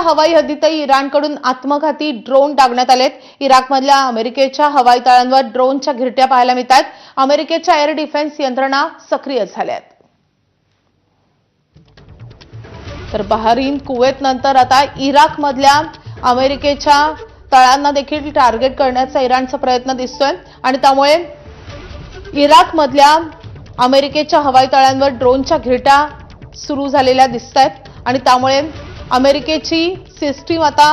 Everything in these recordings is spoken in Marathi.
हवाई हद्दीतही इराणकडून आत्मघाती ड्रोन डागण्यात आलेत। इराकमधल्या अमेरिकेच्या हवाई तळांवर ड्रोनच्या घिरट्या पाहायला मिळतात। अमेरिकेच्या एअर डिफेन्स यंत्रणा सक्रिय झाल्यात। तर बहरीन, कुवेत नंतर आता इराकमधल्या अमेरिकेच्या तळांना देखील टार्गेट करण्याचा इराणचा प्रयत्न दिसतोय आणि त्यामुळे इराकमधल्या अमेरिकेच्या हवाई तळांवर ड्रोनच्या घिरट्या सुरू झालेल्या दिसतात आणि त्यामुळे अमेरिकेची सिस्टीम आता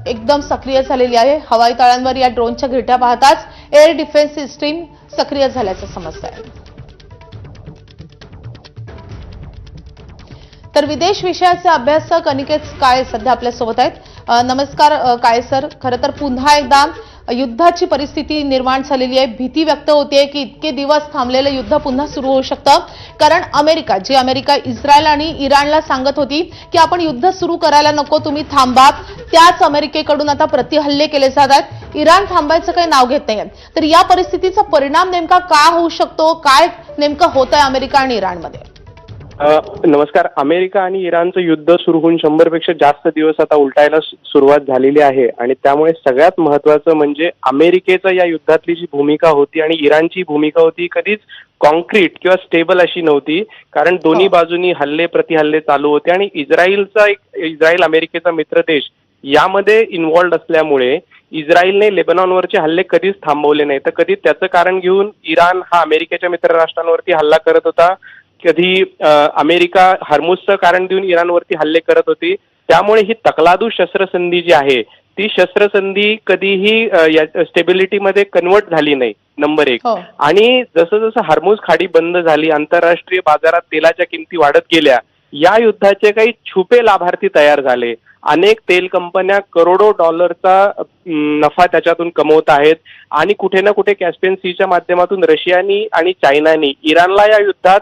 एकदम सक्रिय झालेली आहे। हवाई तळांवर या ड्रोनच्या घिरट्या पाहताच एअर डिफेन्स सिस्टीम सक्रिय झाल्याचं समजतंय। तर विदेश विषयाचे अभ्यासक अनिकेत काळे सध्या आपल्या सोबत आहेत। नमस्कार काळे सर, खरं तर पुन्हा एकदा युद्धाची परिस्थिती निर्माण झालेली आहे। भीती व्यक्त होते की इतके दिवस थांबलेलं युद्ध पुन्हा सुरू होऊ शकतं, कारण अमेरिका इस्रायल आणि इराणला सांगत होती की आपण युद्ध सुरू करायला नको, तुम्ही थांबा। त्याच अमेरिकेकडून आता प्रतिहल्ले केले जात आहेत। इराण थांबायचं काही नाव घेत नाहीये। तर या परिस्थितीचा परिणाम नेमका काय होऊ शकतो, काय नेमकं होत आहे अमेरिका आणि इराणमध्ये? नमस्कार। अमेरिका आणि इराणचं युद्ध सुरू होऊन 100 पेक्षा जास्त दिवस आता उलटायला सुरुवात झालेली आहे आणि त्यामुळे सगळ्यात महत्त्वाचं म्हणजे अमेरिकेचा या युद्धातली जी भूमिका होती आणि इराणची भूमिका होती कधीच कॉन्क्रीट किंवा स्टेबल अशी नव्हती, कारण दोन्ही बाजूनी हल्ले प्रतिहल्ले चालू होते आणि इस्रायल अमेरिकेचा मित्र देश यामध्ये इन्व्हॉल्ड असल्यामुळे इस्रायलने लेबनॉनवरचे हल्ले कधीच थांबवले नाही। तर कधी त्याचं कारण घेऊन इराण हा अमेरिकेच्या मित्र राष्ट्रांवरती हल्ला करत होता, कधी अमेरिका हर्मुजचं कारण देऊन इराणवरती हल्ले करत होती। त्यामुळे ही तकलादू शस्त्रसंधी जी आहे ती शस्त्रसंधी कधीही स्टेबिलिटीमध्ये कन्वर्ट झाली नाही, नंबर 1। आणि जसं जसं हर्मुज खाडी बंद झाली, आंतरराष्ट्रीय बाजारात तेलाच्या किमती वाढत गेल्या, या युद्धाचे काही छुपे लाभार्थी तयार झाले। अनेक तेल कंपन्या करोडो डॉलरचा नफा त्याच्यातून कमवत आहेत आणि कुठे ना कुठे कॅस्पियन सीच्या माध्यमातून रशियानी आणि चायनानी इराणला या युद्धात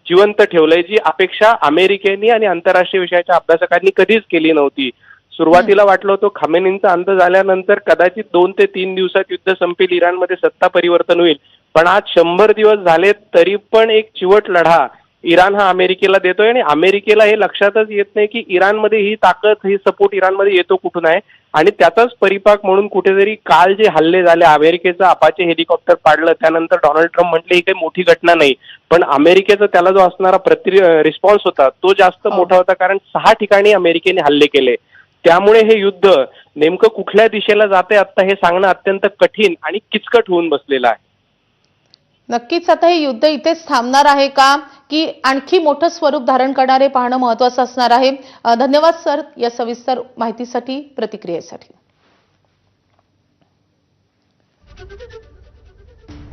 जिवंत ठेवलंय, जी अपेक्षा अमेरिकेने आणि आंतरराष्ट्रीय विषयाच्या अभ्यासकांनी कधीच केली नव्हती। सुरुवातीला वाटलं होतं खामेनींचा अंत झाल्यानंतर कदाचित 2 ते 3 दिवसात युद्ध संपेल, इराणमध्ये सत्ता परिवर्तन होईल, पण आज 100 दिवस झाले तरी पण एक चिवट लढा इराण हा अमेरिकेला देतोय आणि अमेरिकेला हे लक्षातच येत नाही की इराणमध्ये ही ताकद, ही सपोर्ट इराणमध्ये येतो कुठून आहे। आणि त्याचाच परिपाक म्हणून कुठेतरी काल जे हल्ले झाले, अमेरिकेचं अपाचे हेलिकॉप्टर पाडलं, त्यानंतर डोनाल्ड ट्रम्प म्हटले ही काही मोठी घटना नाही, पण अमेरिकेचा त्याला जो असणारा रिस्पॉन्स होता तो जास्त मोठा होता, कारण 6 ठिकाणी अमेरिकेने हल्ले केले। त्यामुळे हे युद्ध नेमकं कुठल्या दिशेला जाते आता हे सांगणं अत्यंत कठीण आणि किचकट होऊन बसलेलं आहे। नक्कीच आता हे युद्ध इथेच थांबणार आहे का, की आणखी मोठं स्वरूप धारण करणारे पाहणं महत्त्वाचं असणार आहे। धन्यवाद सर या सविस्तर माहितीसाठी, प्रतिक्रियेसाठी।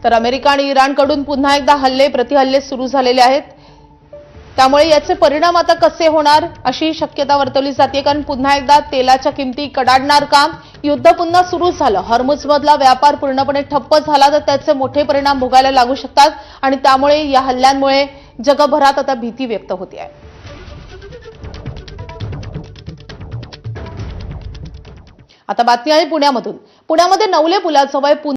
तर अमेरिका आणि इराणकडून पुन्हा एकदा हल्ले प्रतिहल्ले सुरू झालेले आहेत, त्यामुळे याचे परिणाम आता कसे होणार अशी शक्यता वर्तवली जाते, कारण पुन्हा एकदा तेलाच्या किमती कडाडणार का, युद्ध पुन्हा सुरू झालं, हॉर्मुझमधला व्यापार पूर्णपणे ठप्प झाला तर त्याचे मोठे परिणाम भोगायला लागू शकतात आणि त्यामुळे या हल्ल्यांमुळे जगभरात आता भीती व्यक्त होते आहे। आता बातमी आहे पुण्यामधून। पुण्यामध्ये नवले पुलाजवळ